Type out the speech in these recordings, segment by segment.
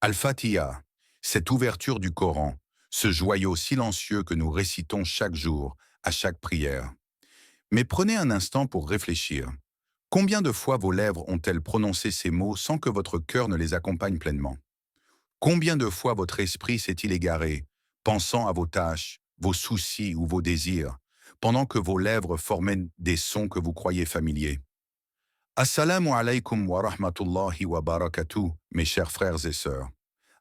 Al-Fatiha, cette ouverture du Coran, ce joyau silencieux que nous récitons chaque jour, à chaque prière. Mais prenez un instant pour réfléchir. Combien de fois vos lèvres ont-elles prononcé ces mots sans que votre cœur ne les accompagne pleinement? Combien de fois votre esprit s'est-il égaré, pensant à vos tâches, vos soucis ou vos désirs, pendant que vos lèvres formaient des sons que vous croyez familiers? Assalamu alaikum wa rahmatullahi wa barakatuh, mes chers frères et sœurs.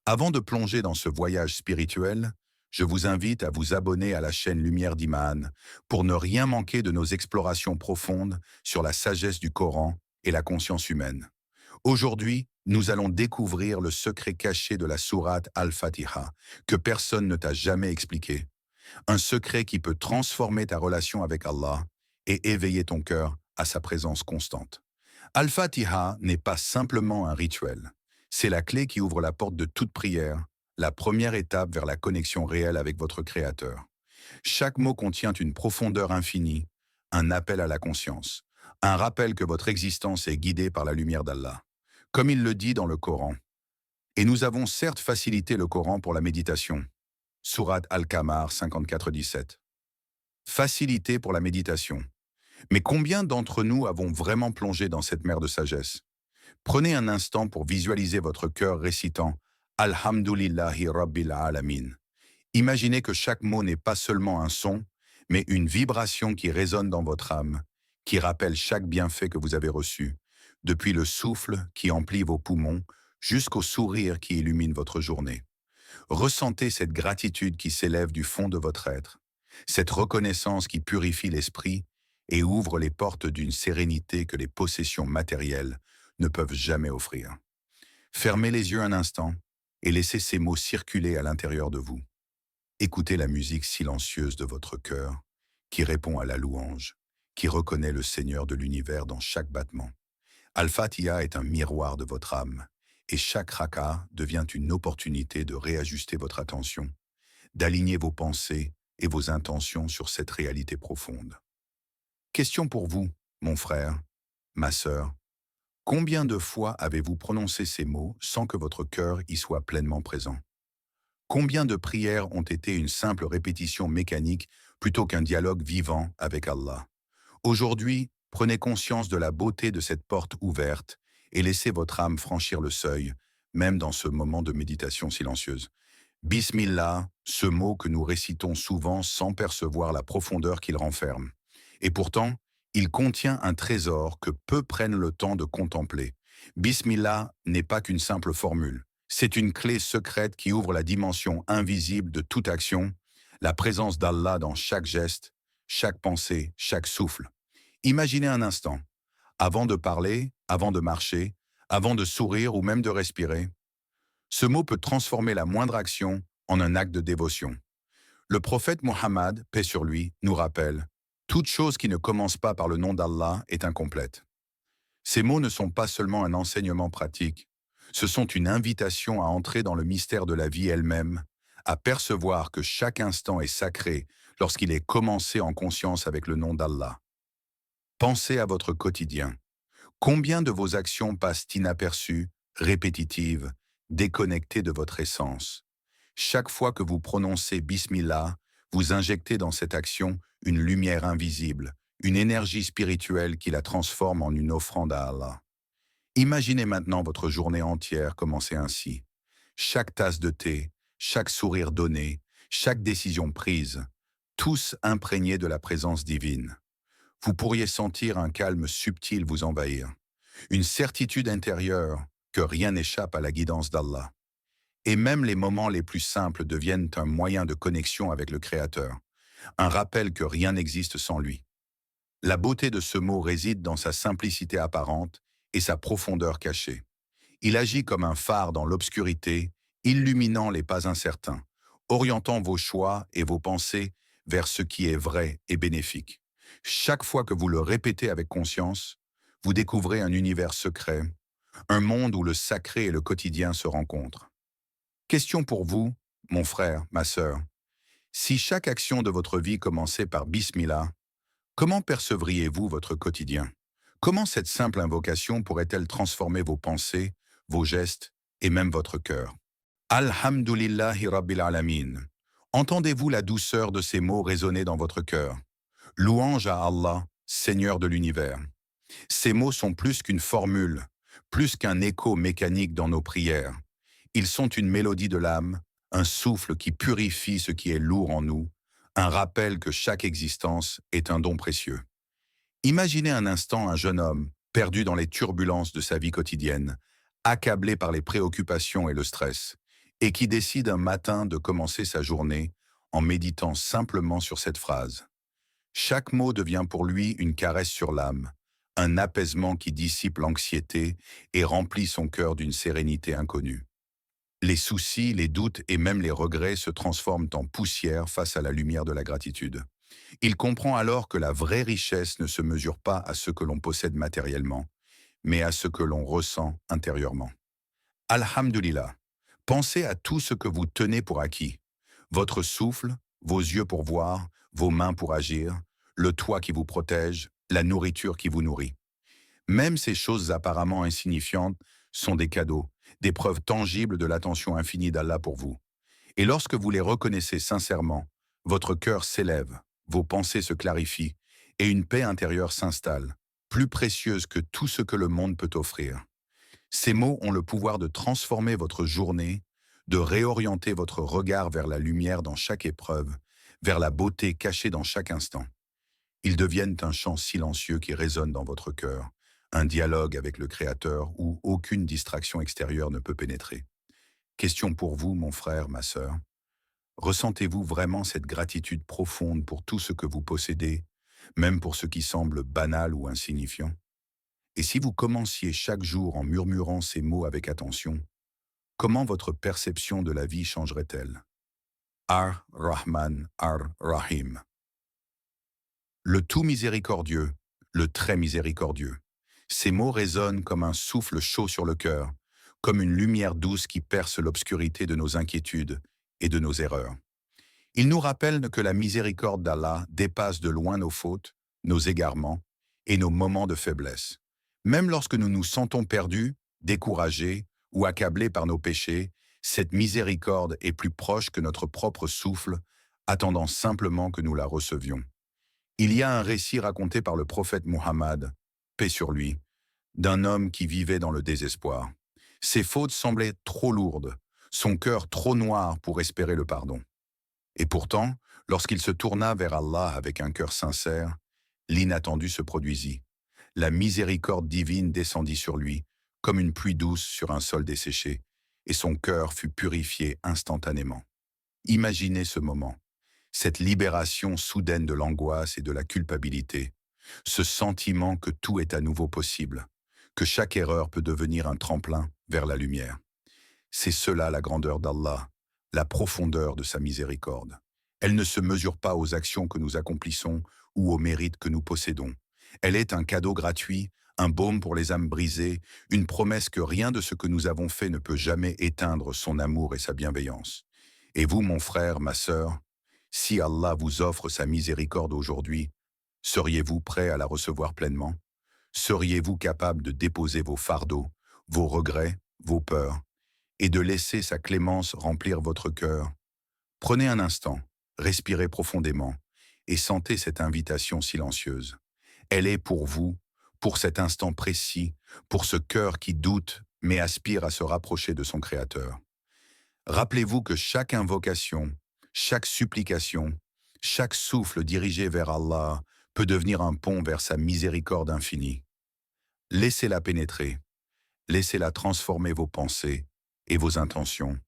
Avant de plonger dans ce voyage spirituel, je vous invite à vous abonner à la chaîne Lumière d'Iman pour ne rien manquer de nos explorations profondes sur la sagesse du Coran et la conscience humaine. Aujourd'hui, nous allons découvrir le secret caché de la sourate Al-Fatiha que personne ne t'a jamais expliqué. Un secret qui peut transformer ta relation avec Allah et éveiller ton cœur à sa présence constante. Al-Fatiha n'est pas simplement un rituel. C'est la clé qui ouvre la porte de toute prière, la première étape vers la connexion réelle avec votre Créateur. Chaque mot contient une profondeur infinie, un appel à la conscience, un rappel que votre existence est guidée par la lumière d'Allah. Comme il le dit dans le Coran. Et nous avons certes facilité le Coran pour la méditation. Sourate Al-Qamar 54-17. Facilité pour la méditation. Mais combien d'entre nous avons vraiment plongé dans cette mer de sagesse? Prenez un instant pour visualiser votre cœur récitant Alhamdulillahi Rabbil Alamin. Imaginez que chaque mot n'est pas seulement un son, mais une vibration qui résonne dans votre âme, qui rappelle chaque bienfait que vous avez reçu, depuis le souffle qui emplit vos poumons jusqu'au sourire qui illumine votre journée. Ressentez cette gratitude qui s'élève du fond de votre être, cette reconnaissance qui purifie l'esprit et ouvre les portes d'une sérénité que les possessions matérielles ne peuvent jamais offrir. Fermez les yeux un instant et laissez ces mots circuler à l'intérieur de vous. Écoutez la musique silencieuse de votre cœur qui répond à la louange, qui reconnaît le Seigneur de l'univers dans chaque battement. Al-Fatiha est un miroir de votre âme et chaque raka devient une opportunité de réajuster votre attention, d'aligner vos pensées et vos intentions sur cette réalité profonde. Question pour vous, mon frère, ma sœur. Combien de fois avez-vous prononcé ces mots sans que votre cœur y soit pleinement présent? Combien de prières ont été une simple répétition mécanique plutôt qu'un dialogue vivant avec Allah? Aujourd'hui, prenez conscience de la beauté de cette porte ouverte et laissez votre âme franchir le seuil, même dans ce moment de méditation silencieuse. Bismillah, ce mot que nous récitons souvent sans percevoir la profondeur qu'il renferme. Et pourtant, il contient un trésor que peu prennent le temps de contempler. Bismillah n'est pas qu'une simple formule. C'est une clé secrète qui ouvre la dimension invisible de toute action, la présence d'Allah dans chaque geste, chaque pensée, chaque souffle. Imaginez un instant, avant de parler, avant de marcher, avant de sourire ou même de respirer, ce mot peut transformer la moindre action en un acte de dévotion. Le prophète Mohammed, paix sur lui, nous rappelle « Toute chose qui ne commence pas par le nom d'Allah est incomplète ». Ces mots ne sont pas seulement un enseignement pratique, ce sont une invitation à entrer dans le mystère de la vie elle-même, à percevoir que chaque instant est sacré lorsqu'il est commencé en conscience avec le nom d'Allah. Pensez à votre quotidien. Combien de vos actions passent inaperçues, répétitives, déconnectées de votre essence? Chaque fois que vous prononcez Bismillah, vous injectez dans cette action une lumière invisible, une énergie spirituelle qui la transforme en une offrande à Allah. Imaginez maintenant votre journée entière commencer ainsi. Chaque tasse de thé, chaque sourire donné, chaque décision prise, tous imprégnés de la présence divine. Vous pourriez sentir un calme subtil vous envahir, une certitude intérieure que rien n'échappe à la guidance d'Allah. Et même les moments les plus simples deviennent un moyen de connexion avec le Créateur, un rappel que rien n'existe sans lui. La beauté de ce mot réside dans sa simplicité apparente et sa profondeur cachée. Il agit comme un phare dans l'obscurité, illuminant les pas incertains, orientant vos choix et vos pensées vers ce qui est vrai et bénéfique. Chaque fois que vous le répétez avec conscience, vous découvrez un univers secret, un monde où le sacré et le quotidien se rencontrent. Question pour vous, mon frère, ma sœur. Si chaque action de votre vie commençait par Bismillah, comment percevriez-vous votre quotidien? Comment cette simple invocation pourrait-elle transformer vos pensées, vos gestes et même votre cœur? Alhamdulillahi Rabbil Alamin. Entendez-vous la douceur de ces mots résonner dans votre cœur? Louange à Allah, Seigneur de l'univers. Ces mots sont plus qu'une formule, plus qu'un écho mécanique dans nos prières. Ils sont une mélodie de l'âme, un souffle qui purifie ce qui est lourd en nous, un rappel que chaque existence est un don précieux. Imaginez un instant un jeune homme, perdu dans les turbulences de sa vie quotidienne, accablé par les préoccupations et le stress, et qui décide un matin de commencer sa journée en méditant simplement sur cette phrase. Chaque mot devient pour lui une caresse sur l'âme, un apaisement qui dissipe l'anxiété et remplit son cœur d'une sérénité inconnue. Les soucis, les doutes et même les regrets se transforment en poussière face à la lumière de la gratitude. Il comprend alors que la vraie richesse ne se mesure pas à ce que l'on possède matériellement, mais à ce que l'on ressent intérieurement. Alhamdulillah. Pensez à tout ce que vous tenez pour acquis. Votre souffle, vos yeux pour voir, vos mains pour agir, le toit qui vous protège, la nourriture qui vous nourrit. Même ces choses apparemment insignifiantes sont des cadeaux, des preuves tangibles de l'attention infinie d'Allah pour vous. Et lorsque vous les reconnaissez sincèrement, votre cœur s'élève, vos pensées se clarifient et une paix intérieure s'installe, plus précieuse que tout ce que le monde peut offrir. Ces mots ont le pouvoir de transformer votre journée, de réorienter votre regard vers la lumière dans chaque épreuve, vers la beauté cachée dans chaque instant. Ils deviennent un chant silencieux qui résonne dans votre cœur, un dialogue avec le Créateur où aucune distraction extérieure ne peut pénétrer. Question pour vous, mon frère, ma sœur. Ressentez-vous vraiment cette gratitude profonde pour tout ce que vous possédez, même pour ce qui semble banal ou insignifiant? Et si vous commenciez chaque jour en murmurant ces mots avec attention, comment votre perception de la vie changerait-elle? Ar-Rahman, Ar-Rahim. Le tout miséricordieux, le très miséricordieux. Ces mots résonnent comme un souffle chaud sur le cœur, comme une lumière douce qui perce l'obscurité de nos inquiétudes et de nos erreurs. Ils nous rappellent que la miséricorde d'Allah dépasse de loin nos fautes, nos égarements et nos moments de faiblesse. Même lorsque nous nous sentons perdus, découragés ou accablés par nos péchés, cette miséricorde est plus proche que notre propre souffle, attendant simplement que nous la recevions. Il y a un récit raconté par le prophète Muhammad, paix sur lui, d'un homme qui vivait dans le désespoir. Ses fautes semblaient trop lourdes, son cœur trop noir pour espérer le pardon. Et pourtant, lorsqu'il se tourna vers Allah avec un cœur sincère, l'inattendu se produisit. La miséricorde divine descendit sur lui, comme une pluie douce sur un sol desséché, et son cœur fut purifié instantanément. Imaginez ce moment, cette libération soudaine de l'angoisse et de la culpabilité, ce sentiment que tout est à nouveau possible, que chaque erreur peut devenir un tremplin vers la lumière. C'est cela la grandeur d'Allah, la profondeur de sa miséricorde. Elle ne se mesure pas aux actions que nous accomplissons ou aux mérites que nous possédons. Elle est un cadeau gratuit, un baume pour les âmes brisées, une promesse que rien de ce que nous avons fait ne peut jamais éteindre son amour et sa bienveillance. Et vous, mon frère, ma sœur, si Allah vous offre sa miséricorde aujourd'hui, seriez-vous prêt à la recevoir pleinement? Seriez-vous capable de déposer vos fardeaux, vos regrets, vos peurs, et de laisser sa clémence remplir votre cœur? Prenez un instant, respirez profondément, et sentez cette invitation silencieuse. Elle est pour vous, pour cet instant précis, pour ce cœur qui doute mais aspire à se rapprocher de son Créateur. Rappelez-vous que chaque invocation, chaque supplication, chaque souffle dirigé vers Allah peut devenir un pont vers sa miséricorde infinie. Laissez-la pénétrer, laissez-la transformer vos pensées et vos intentions,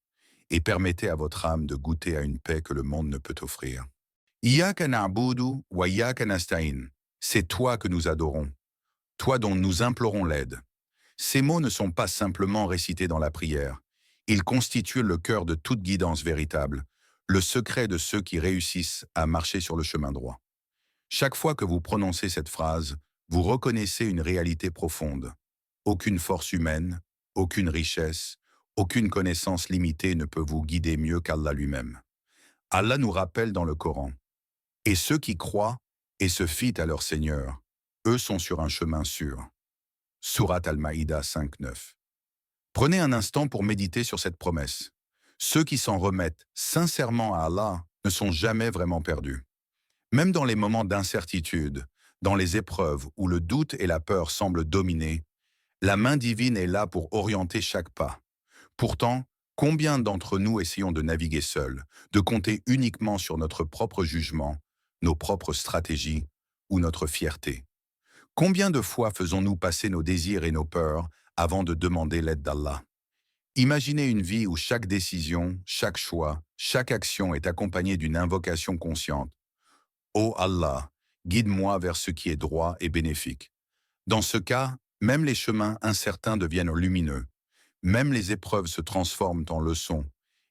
et permettez à votre âme de goûter à une paix que le monde ne peut offrir. Iyyaka na'budu wa iyyaka nasta'in. C'est toi que nous adorons, toi dont nous implorons l'aide. Ces mots ne sont pas simplement récités dans la prière. Ils constituent le cœur de toute guidance véritable, le secret de ceux qui réussissent à marcher sur le chemin droit. Chaque fois que vous prononcez cette phrase, vous reconnaissez une réalité profonde. Aucune force humaine, aucune richesse, aucune connaissance limitée ne peut vous guider mieux qu'Allah lui-même. Allah nous rappelle dans le Coran: « Et ceux qui croient et se fient à leur Seigneur, eux sont sur un chemin sûr. » Sourate Al-Maïda 5:9. Prenez un instant pour méditer sur cette promesse. Ceux qui s'en remettent sincèrement à Allah ne sont jamais vraiment perdus. Même dans les moments d'incertitude, dans les épreuves où le doute et la peur semblent dominer, la main divine est là pour orienter chaque pas. Pourtant, combien d'entre nous essayons de naviguer seuls, de compter uniquement sur notre propre jugement, nos propres stratégies ou notre fierté? Combien de fois faisons-nous passer nos désirs et nos peurs avant de demander l'aide d'Allah? Imaginez une vie où chaque décision, chaque choix, chaque action est accompagnée d'une invocation consciente. Ô Allah, guide-moi vers ce qui est droit et bénéfique. Dans ce cas, même les chemins incertains deviennent lumineux, même les épreuves se transforment en leçons,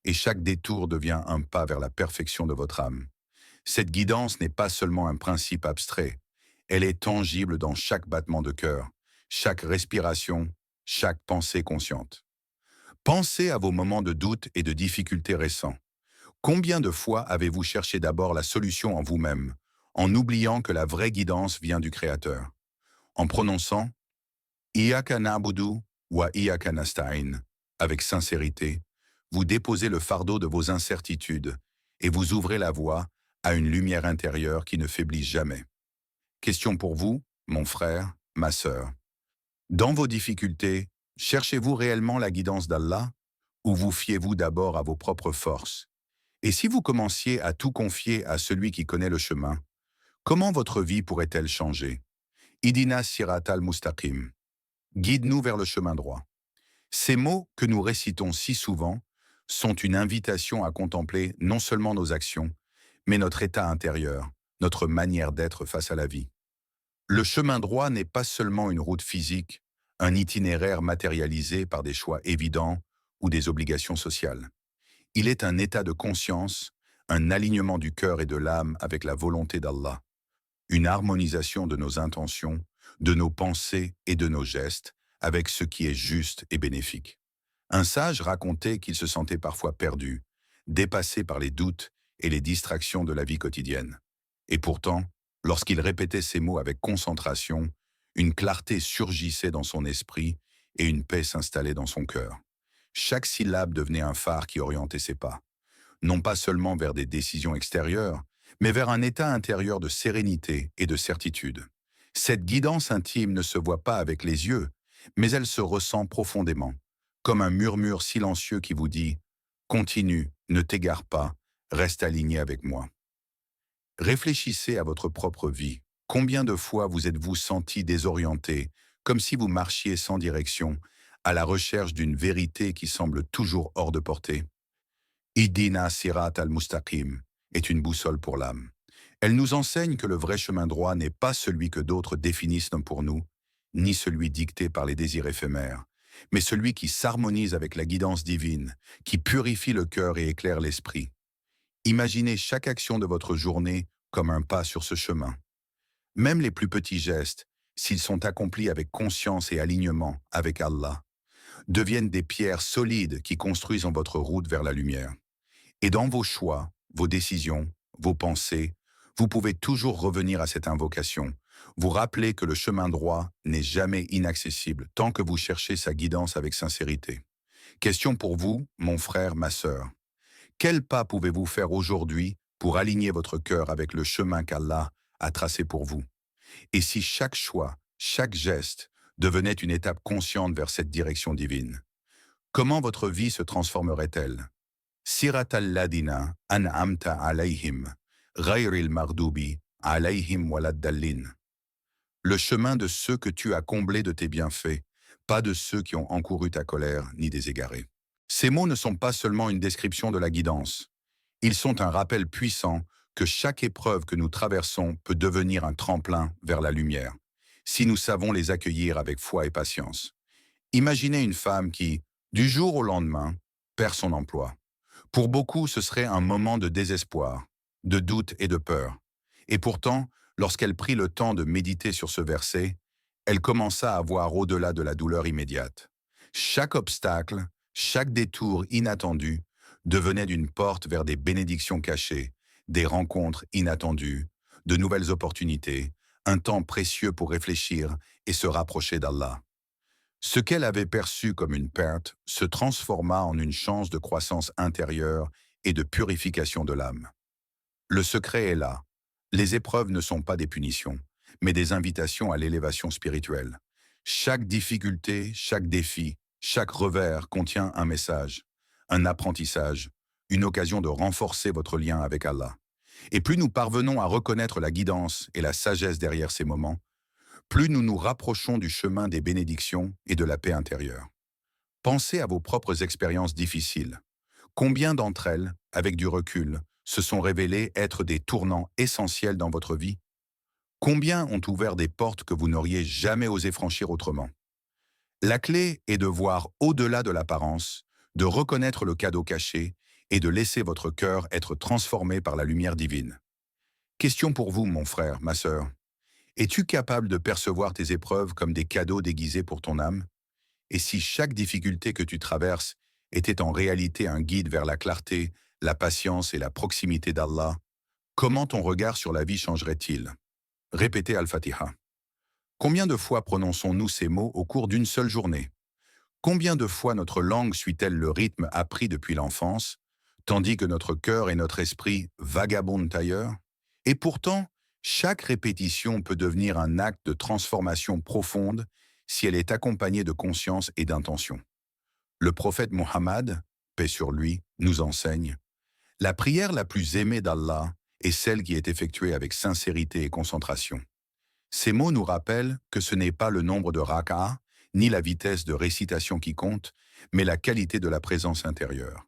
et chaque détour devient un pas vers la perfection de votre âme. Cette guidance n'est pas seulement un principe abstrait, elle est tangible dans chaque battement de cœur, chaque respiration, chaque pensée consciente. Pensez à vos moments de doute et de difficultés récents. Combien de fois avez-vous cherché d'abord la solution en vous-même, en oubliant que la vraie guidance vient du Créateur? En prononçant Iyaka na'budu wa iyaka nasta'in avec sincérité, vous déposez le fardeau de vos incertitudes et vous ouvrez la voie à une lumière intérieure qui ne faiblit jamais. Question pour vous, mon frère, ma sœur. Dans vos difficultés, cherchez-vous réellement la guidance d'Allah ou vous fiez-vous d'abord à vos propres forces? Et si vous commenciez à tout confier à celui qui connaît le chemin, comment votre vie pourrait-elle changer? Idina sirat al-mustaqim. Guide-nous vers le chemin droit. Ces mots que nous récitons si souvent sont une invitation à contempler non seulement nos actions, mais notre état intérieur, notre manière d'être face à la vie. Le chemin droit n'est pas seulement une route physique, un itinéraire matérialisé par des choix évidents ou des obligations sociales. Il est un état de conscience, un alignement du cœur et de l'âme avec la volonté d'Allah, une harmonisation de nos intentions, de nos pensées et de nos gestes avec ce qui est juste et bénéfique. Un sage racontait qu'il se sentait parfois perdu, dépassé par les doutes et les distractions de la vie quotidienne. Et pourtant, lorsqu'il répétait ces mots avec concentration, une clarté surgissait dans son esprit et une paix s'installait dans son cœur. Chaque syllabe devenait un phare qui orientait ses pas, non pas seulement vers des décisions extérieures, mais vers un état intérieur de sérénité et de certitude. Cette guidance intime ne se voit pas avec les yeux, mais elle se ressent profondément, comme un murmure silencieux qui vous dit « Continue, ne t'égare pas, reste aligné avec moi ». Réfléchissez à votre propre vie. Combien de fois vous êtes-vous senti désorienté, comme si vous marchiez sans direction, à la recherche d'une vérité qui semble toujours hors de portée? Idina Sirat al-Mustaqim est une boussole pour l'âme. Elle nous enseigne que le vrai chemin droit n'est pas celui que d'autres définissent pour nous, ni celui dicté par les désirs éphémères, mais celui qui s'harmonise avec la guidance divine, qui purifie le cœur et éclaire l'esprit. Imaginez chaque action de votre journée comme un pas sur ce chemin. Même les plus petits gestes, s'ils sont accomplis avec conscience et alignement avec Allah, deviennent des pierres solides qui construisent en votre route vers la lumière. Et dans vos choix, vos décisions, vos pensées, vous pouvez toujours revenir à cette invocation, vous rappeler que le chemin droit n'est jamais inaccessible tant que vous cherchez sa guidance avec sincérité. Question pour vous, mon frère, ma sœur. Quel pas pouvez-vous faire aujourd'hui pour aligner votre cœur avec le chemin qu'Allah a tracé pour vous? Et si chaque choix, chaque geste devenait une étape consciente vers cette direction divine, comment votre vie se transformerait-elle? Sirat al-ladina an'amta alayhim, ghayril maghdubi alayhim waladdallin. Le chemin de ceux que tu as comblés de tes bienfaits, pas de ceux qui ont encouru ta colère ni des égarés. Ces mots ne sont pas seulement une description de la guidance. Ils sont un rappel puissant que chaque épreuve que nous traversons peut devenir un tremplin vers la lumière, si nous savons les accueillir avec foi et patience. Imaginez une femme qui, du jour au lendemain, perd son emploi. Pour beaucoup, ce serait un moment de désespoir, de doute et de peur. Et pourtant, lorsqu'elle prit le temps de méditer sur ce verset, elle commença à voir au-delà de la douleur immédiate. Chaque obstacle, chaque détour inattendu devenait une porte vers des bénédictions cachées, des rencontres inattendues, de nouvelles opportunités, un temps précieux pour réfléchir et se rapprocher d'Allah. Ce qu'elle avait perçu comme une perte se transforma en une chance de croissance intérieure et de purification de l'âme. Le secret est là. Les épreuves ne sont pas des punitions, mais des invitations à l'élévation spirituelle. Chaque difficulté, chaque défi, chaque revers contient un message, un apprentissage, une occasion de renforcer votre lien avec Allah. Et plus nous parvenons à reconnaître la guidance et la sagesse derrière ces moments, plus nous nous rapprochons du chemin des bénédictions et de la paix intérieure. Pensez à vos propres expériences difficiles. Combien d'entre elles, avec du recul, se sont révélées être des tournants essentiels dans votre vie? Combien ont ouvert des portes que vous n'auriez jamais osé franchir autrement? La clé est de voir au-delà de l'apparence, de reconnaître le cadeau caché et de laisser votre cœur être transformé par la lumière divine. Question pour vous, mon frère, ma sœur. Es-tu capable de percevoir tes épreuves comme des cadeaux déguisés pour ton âme? Et si chaque difficulté que tu traverses était en réalité un guide vers la clarté, la patience et la proximité d'Allah, comment ton regard sur la vie changerait-il? Répétez Al-Fatiha. Combien de fois prononçons-nous ces mots au cours d'une seule journée? Combien de fois notre langue suit-elle le rythme appris depuis l'enfance, tandis que notre cœur et notre esprit vagabondent ailleurs? Et pourtant, chaque répétition peut devenir un acte de transformation profonde si elle est accompagnée de conscience et d'intention. Le prophète Mohammed, paix sur lui, nous enseigne: la prière la plus aimée d'Allah est celle qui est effectuée avec sincérité et concentration. Ces mots nous rappellent que ce n'est pas le nombre de rak'ah, ni la vitesse de récitation qui compte, mais la qualité de la présence intérieure.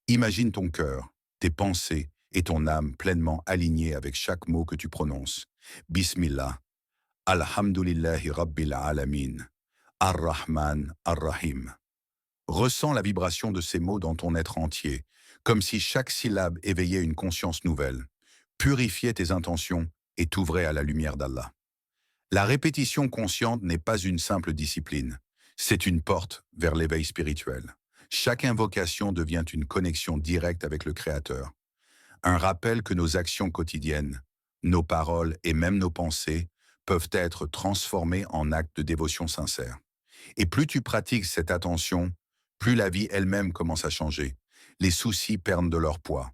Imagine ton cœur, tes pensées et ton âme pleinement alignés avec chaque mot que tu prononces. Bismillah, Alhamdulillahi Rabbil Alamin, Ar-Rahman, Ar-Rahim. Ressens la vibration de ces mots dans ton être entier, comme si chaque syllabe éveillait une conscience nouvelle, purifiait tes intentions et t'ouvrait à la lumière d'Allah. La répétition consciente n'est pas une simple discipline, c'est une porte vers l'éveil spirituel. Chaque invocation devient une connexion directe avec le Créateur, un rappel que nos actions quotidiennes, nos paroles et même nos pensées peuvent être transformées en actes de dévotion sincère. Et plus tu pratiques cette attention, plus la vie elle-même commence à changer. Les soucis perdent de leur poids,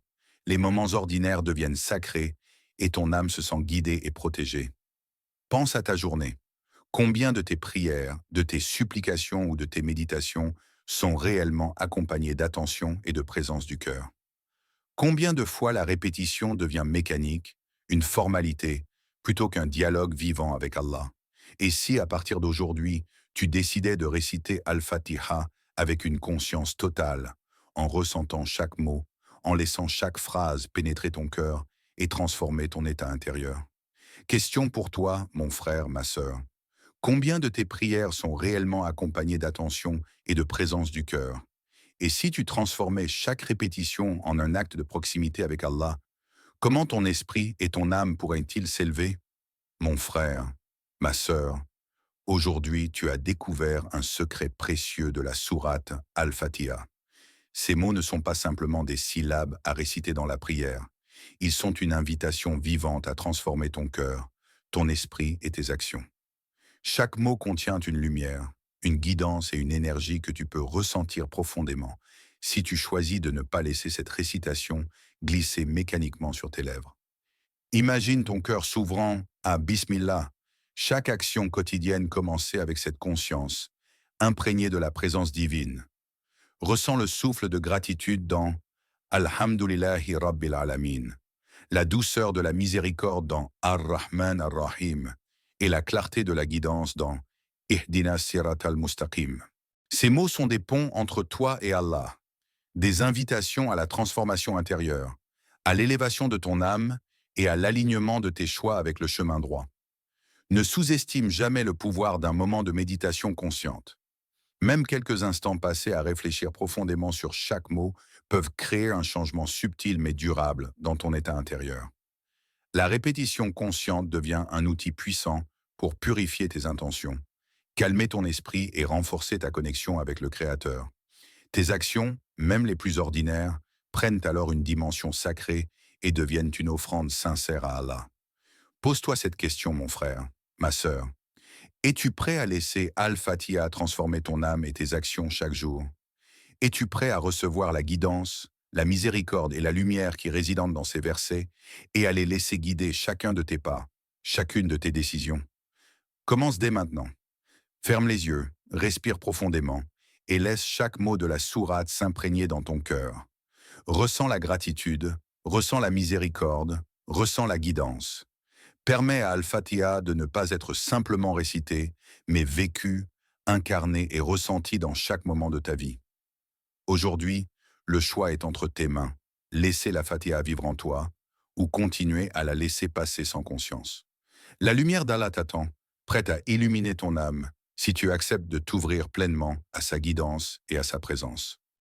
les moments ordinaires deviennent sacrés et ton âme se sent guidée et protégée. Pense à ta journée. Combien de tes prières, de tes supplications ou de tes méditations sont réellement accompagnées d'attention et de présence du cœur? Combien de fois la répétition devient mécanique, une formalité, plutôt qu'un dialogue vivant avec Allah? Et si, à partir d'aujourd'hui, tu décidais de réciter Al-Fatiha avec une conscience totale, en ressentant chaque mot, en laissant chaque phrase pénétrer ton cœur et transformer ton état intérieur? Question pour toi, mon frère, ma sœur. Combien de tes prières sont réellement accompagnées d'attention et de présence du cœur? Et si tu transformais chaque répétition en un acte de proximité avec Allah, comment ton esprit et ton âme pourraient-ils s'élever? Mon frère, ma sœur, aujourd'hui tu as découvert un secret précieux de la sourate Al-Fatiha. Ces mots ne sont pas simplement des syllabes à réciter dans la prière. Ils sont une invitation vivante à transformer ton cœur, ton esprit et tes actions. Chaque mot contient une lumière, une guidance et une énergie que tu peux ressentir profondément si tu choisis de ne pas laisser cette récitation glisser mécaniquement sur tes lèvres. Imagine ton cœur s'ouvrant à Bismillah, chaque action quotidienne commencer avec cette conscience, imprégnée de la présence divine. Ressens le souffle de gratitude dans Alhamdulillahi Rabbil Alamin, la douceur de la miséricorde dans Ar-Rahman Ar-Rahim et la clarté de la guidance dans Ihdina Sirat al-Mustaqim. Ces mots sont des ponts entre toi et Allah, des invitations à la transformation intérieure, à l'élévation de ton âme et à l'alignement de tes choix avec le chemin droit. Ne sous-estime jamais le pouvoir d'un moment de méditation consciente. Même quelques instants passés à réfléchir profondément sur chaque mot peuvent créer un changement subtil mais durable dans ton état intérieur. La répétition consciente devient un outil puissant pour purifier tes intentions, calmer ton esprit et renforcer ta connexion avec le Créateur. Tes actions, même les plus ordinaires, prennent alors une dimension sacrée et deviennent une offrande sincère à Allah. Pose-toi cette question, mon frère, ma sœur. Es-tu prêt à laisser Al-Fatiha transformer ton âme et tes actions chaque jour? Es-tu prêt à recevoir la guidance, la miséricorde et la lumière qui résident dans ces versets et à les laisser guider chacun de tes pas, chacune de tes décisions? Commence dès maintenant. Ferme les yeux, respire profondément et laisse chaque mot de la sourate s'imprégner dans ton cœur. Ressens la gratitude, ressens la miséricorde, ressens la guidance. Permets à Al-Fatiha de ne pas être simplement récité, mais vécu, incarné et ressenti dans chaque moment de ta vie. Aujourd'hui, le choix est entre tes mains. Laisser la Fatiha vivre en toi ou continuer à la laisser passer sans conscience. La lumière d'Allah t'attend, prête à illuminer ton âme, si tu acceptes de t'ouvrir pleinement à sa guidance et à sa présence.